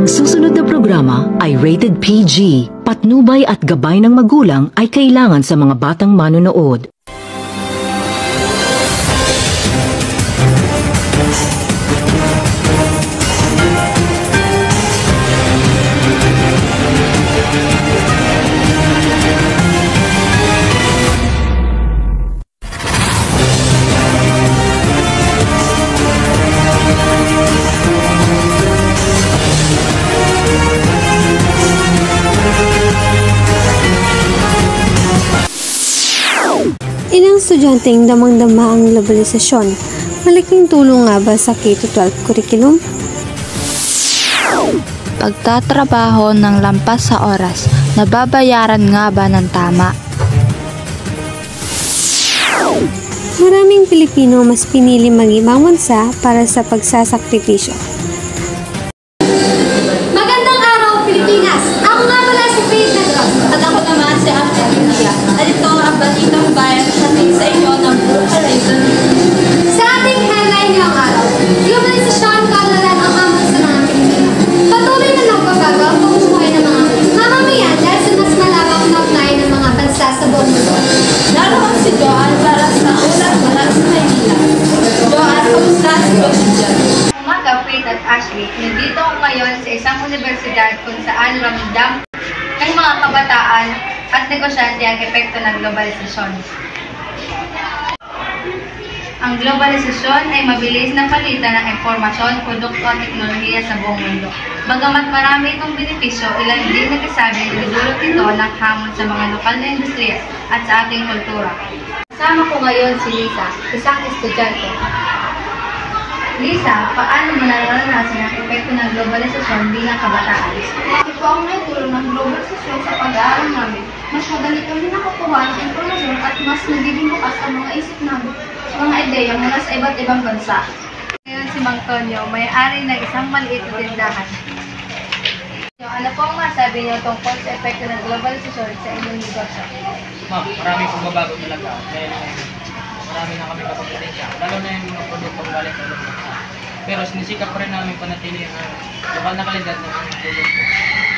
Ang susunod na programa ay rated PG. Patnubay at gabay ng magulang ay kailangan sa mga batang manonood. Ilang estudyanteng damang-dama ang globalisasyon. Malaking tulong nga ba sa K-12 curriculum? Pagtatrabaho ng lampas sa oras, nababayaran nga ba ng tama? Maraming Pilipino mas pinili mag-ibang bansa para sa pagsasakripisyo. Magandang araw, Pilipinas! Ako nga pala si Faith Negros at ako naman si Ate Lilia. At ito ang balitang bayan na sabihin sa inyo ng Blue Horizon. Sa ating headline ngayong araw, globalisasyon kaulalan ang hamon sa mga Pilipino. Patuloy na nagbabago ang pamumuhay ng mga mamamayan dahil sa mas malawak na ugnayan ng mga bansa sa buong mundo. Naroon si Joan para sa ulat mula sa Maynila. Joan, kamusta si Joan? Umaga, Faith at Ashley, nandito ako ngayon sa isang universidad kung saan ramdam ng mga kabataan at negosyante ang epekto ng globalisasyon. Ang globalisasyon ay mabilis na palitan ng impormasyon, produkto at teknolohiya sa buong mundo. Bagamat marami itong benepisyo, ilan din nagsasabi na dudulot ito ng hamon sa mga lokal na industriya at sa ating kultura. Kasama ko ngayon si Lisa, isang estudyante. Lisa, paano mo nararanasan ang epekto ng globalisasyon bilang kabataan? Ito ang naitulong ng globalisasyon sa pag-aaral namin. Mas madali kami nakakuha ng impormasyon at mas nagiging bukas ang mga isip namin sa mga ideya mula sa iba't ibang bansa. Ngayon si Mang Tonyo, may-ari ng isang maliit na tindahan. Ano po ang masabi niyo tungkol sa epekto ng globalisasyon sa inyong negosyo? Ma'am, maraming pagbabago talaga. Dahil marami na kami kapagpatensya. Lalo na yung mga produktong galing sa ibang bansa. Pero sinisikap pa rin namin panatili ang lokal na kalidad ng aming produkto.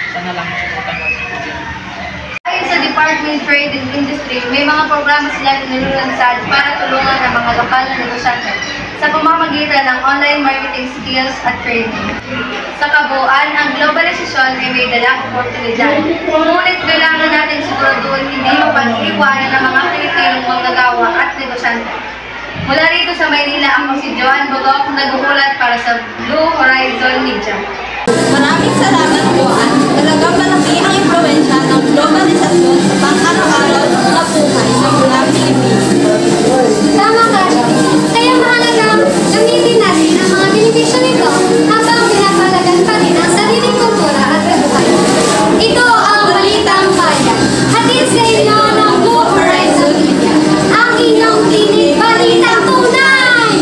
Sana lang masuportan natin ang gobyerno. Ayon sa Department of Trade and Industry, may mga programa sila nilulunsad para tulungan ang mga lokal na negosyante sa pamamagitan ng online marketing skills at training. Sa kabuuan, ang globalisasyon ay may dalang oportunidad. Ngunit kailangan natin siguraduhin hindi mapag-iwanan ng mga Pilipinong manggagawa at negosyante. Mula rito sa Maynila, ako si Joan Bogok, nag-uulat para sa Blue Horizon Media. Maraming salamat, Joan. Talagang malaki ang impluwensya ng globalisasyon sa pang-araw-araw na buhay ng mga Pilipino. Tama ka, kaya mahalagang gamitin natin ang mga benepisyo nito habang pinapalagan pa rin ang sariling kultura at kabuhayan. Ito ang Balitang Bayan. Hatid sa inyo ng Blue Horizon Media. Ang inyong tinig balitang tunay!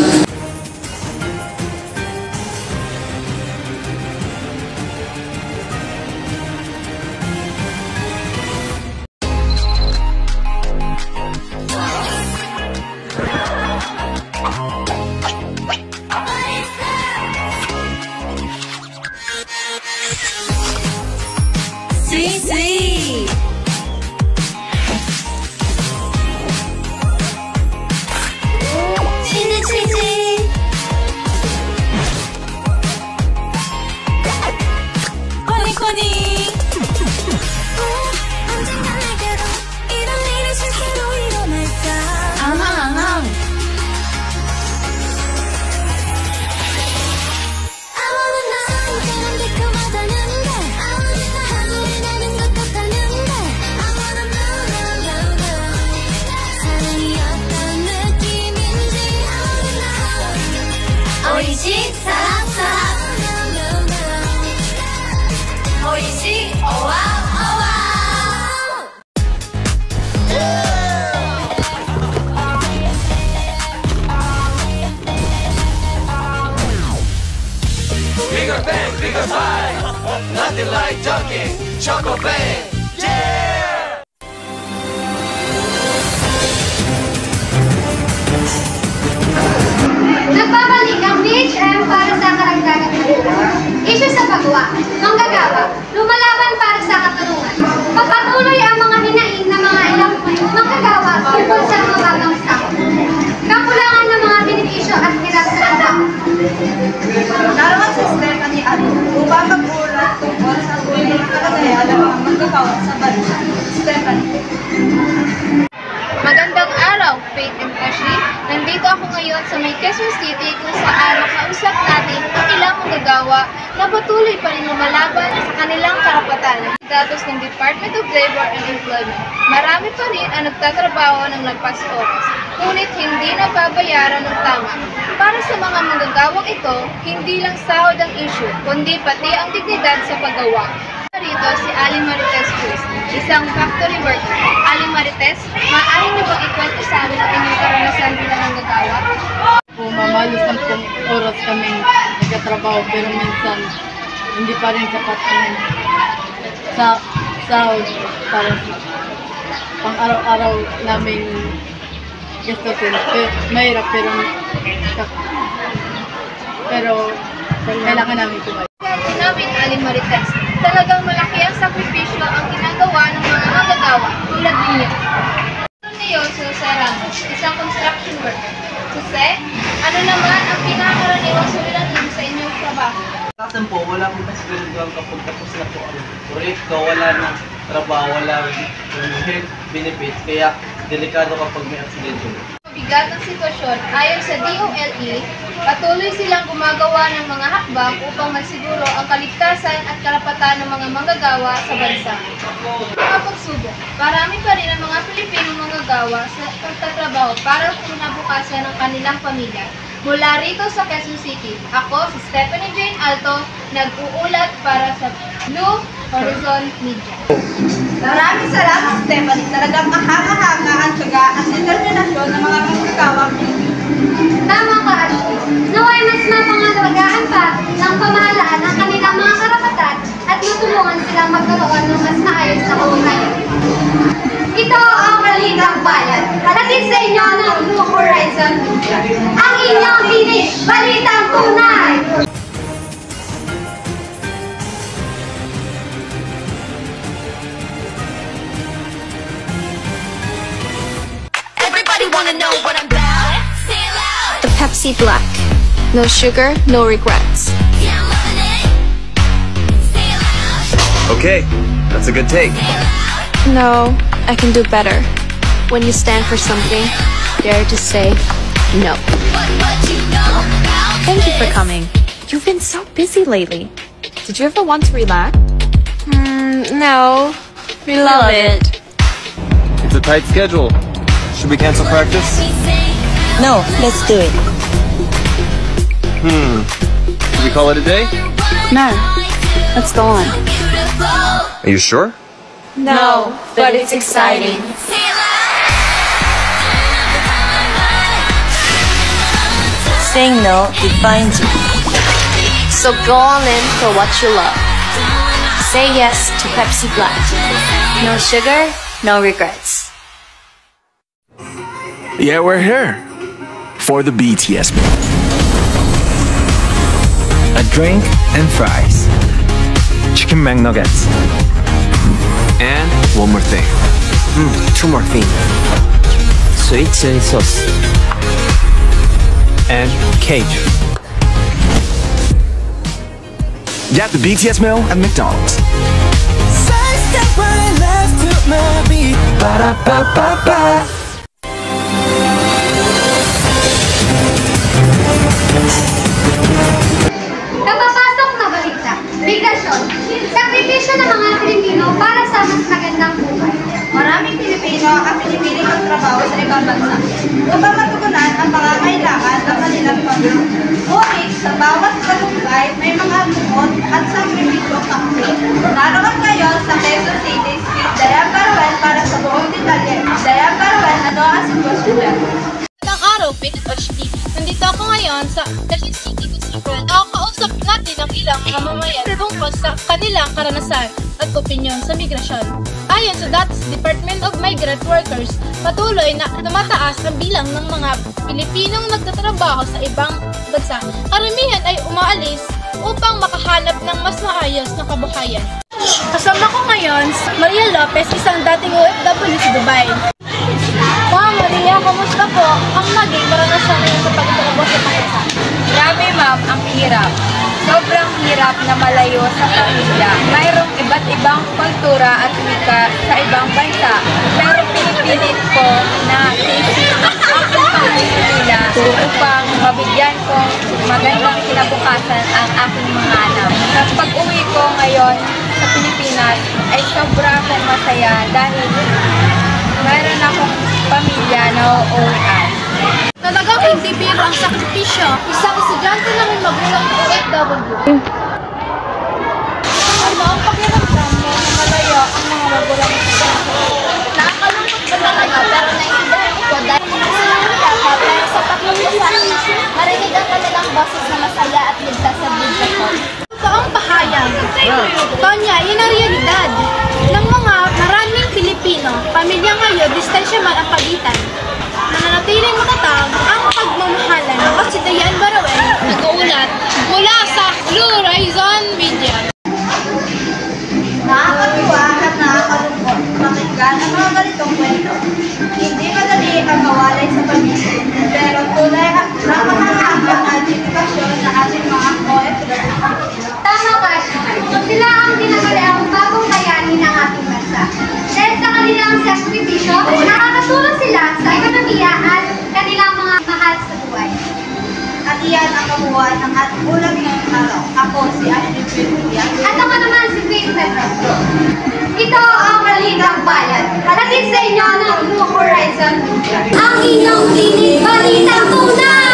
Bigger bang, bigger fight. Nothing like junking. Choco bang. Yeah! Nagbabalik ang BHM para sa karagdagang balita. Issue sa pagwa. upang mag-ulat tungkol sa tunay na kalagayan ng mga manggagawa sa bansa. Stephanie. Magandang araw, Faith and Ashley. Nandito ako ngayon sa may Quezon City kung saan makausap natin ang ilang manggagawa na patuloy pa rin lumalaban sa kanilang karapatan. Datos ng Department of Labor and Employment, marami pa rin ang nagtatrabaho ng lampas oras, ngunit hindi nababayaran ng tama. Para sa mga manggagawang ito, hindi lang sahod ang issue, kundi pati ang dignidad sa paggawa. Rito si Ali Marites Cruz, isang factory worker. Ali Marites, maaari niyo bang ikwento sa amin ang inyong karanasan bilang manggagawa? Mamalos ng oras kami nagkatrabaho pero minsan hindi pa rin sapat sa sahod para pang araw-araw namin gastusin. Mahirap pero kailangan namin kumain. Kasi namin, Ali Marites, talagang malaki ang sakripisyo ang ginagawa ng mga manggagawa tulad ninyo. Ngayon, Jose Ramos, isang construction worker. Jose, ano naman ang pinakakaraniwang suliranin sa inyong trabaho? Kasan po, wala akong kasigurugan kapag tapos na po ang proyekto, wala ng trabaho, wala health benefits, kaya delikado kapag may aksidente. Bigat ang sitwasyon, ayon sa DOLE, patuloy silang gumagawa ng mga hakbang upang magsiguro ang kaligtasan at karapatan ng mga manggagawa sa bansa. Mga pagsubok, marami pa rin ang mga Pilipinong manggagawa sa pagtatrabaho para sa kinabukasan ng kanilang pamilya. Mula rito sa Quezon City, ako si Stephanie Jane Alto, nag-uulat para sa Blue Horizon Media. Maraming salamat, Stephanie. Talagang kahanga-hanga ang tiyaga at determinasyon ng mga manggagawang Pilipino. Tama ka, Ashley. Naway mas mapangalagaan pa ng pamahalaan ang kanilang mga karapatan at matulungan silang magkaroon ng mas maayos na kabuhayan. Ito ang Balitang Bayan. Hatid sa inyo ng Blue Horizon Media. Ang inyong tinig, Balitang Tunay! Everybody wanna know what I'm about. Say it loud. The Pepsi Black. No sugar, no regrets. Yeah, I'm loving it. Say it loud. Okay, that's a good take. No, I can do better. When you stand for something, dare to say no. What you know about Thank you for coming. You've been so busy lately. Did you ever want to relax? No. We love it. It's a tight schedule. Should we cancel practice? No, let's do it. Should we call it a day? No, let's go on. Are you sure? No, but it's exciting. Saying no defines you. So go all in for what you love. Say yes to Pepsi Black. No sugar, no regrets. Yeah, we're here for the BTS meal. A drink and fries. Chicken McNuggets. And one more thing. Two more things. Sweet chili sauce. And cage. Get the BTS meal at McDonald's. Napapasok na balita. Migrasyon. Sakripisyo ng mga Pilipino para sa mas magandang buhay. Maraming Pilipino ang pinipiling magtrabaho sa ibang bansa upang matugunan ang mga kailangan ng kanilang pamilya. Ngunit sa bawat talumpay, may mga lungkot at sakripisyo kakli. Naroon ngayon sa Quezon City, Street Dayan Baruel para sa buong detalye. Dayan Baruel, ano ang sitwasyon dyan? Magandang araw, Faith at Ashley. Nandito ako ngayon sa Quezon City kung saan nakakausap natin ang ilang mamamayan tungkol sa kanilang karanasan at opinyon sa migrasyon. Ayon sa datos sa Department of Migrant Workers, patuloy na tumataas ang bilang ng mga Pilipinong nagtatrabaho sa ibang bansa. Karamihan ay umaalis upang makahanap ng mas maayos na kabuhayan. Kasama ko ngayon si Maria Lopez, isang dating OFW sa Dubai. Ma'am Maria, kamusta po ang naging karanasan ngayon sa pagtatrabaho sa bansa? Grabe ma'am, ang hirap. Sobrang sobrang hirap na malayo sa pamilya. Mayroong iba't ibang kultura at wika sa ibang bansa. Pero pinipilit ko na isip ang aking pamilya upang mabigyan kong magandang kinabukasan ang aking mga anak. Sa pag-uwi ko ngayon sa Pilipinas ay sobra akong masaya dahil mayroon akong pamilya na uuwian. Talagang hindi biro ang sakripisyo. Isang estudyante na may magulang na OFW. Ano ang pakiramdam mo na malaya ang mga magulang estudyante? Nakakalungkot ko talaga pero naiintindihan ko dahil sinunod ako pero sa tatlong usahan marinig ang kanilang boses na masaya at ligtas sa buhay ko. Ito ang pahayag. Tonya, yun ang realidad ng mga maraming Pilipino. Pamilya ngayon, distansya man ang pagitan. Nananatiling matatag ang pagmamahalan. Ako si Dayan Barawel, nag-uulat mula sa Blue Horizon Media. Nakakatuwa at nakakalungkot pakinggan ang mga ganitong kwento. Hindi madali ang mawalay sa pamilya, pero tunay ang mahalaga ang edukasyon na ating mga OFW. Tama ka, sila ang pinagaliang bagong bayani ng ating bansa. Dahil sa kanilang sakripisyo, nakakatulong sila sa ekonomiya at kanilang mga mahal sa buhay. At iyan ang kabuuan ng ating ulat ngayong araw. Ako si Ashley Pilipilia. At ako naman si Faith Petro. Ito ang Balitang Bayan. Hatid sa inyo ng Blue Horizon Media. Ang inyong tinig, balitang tunay!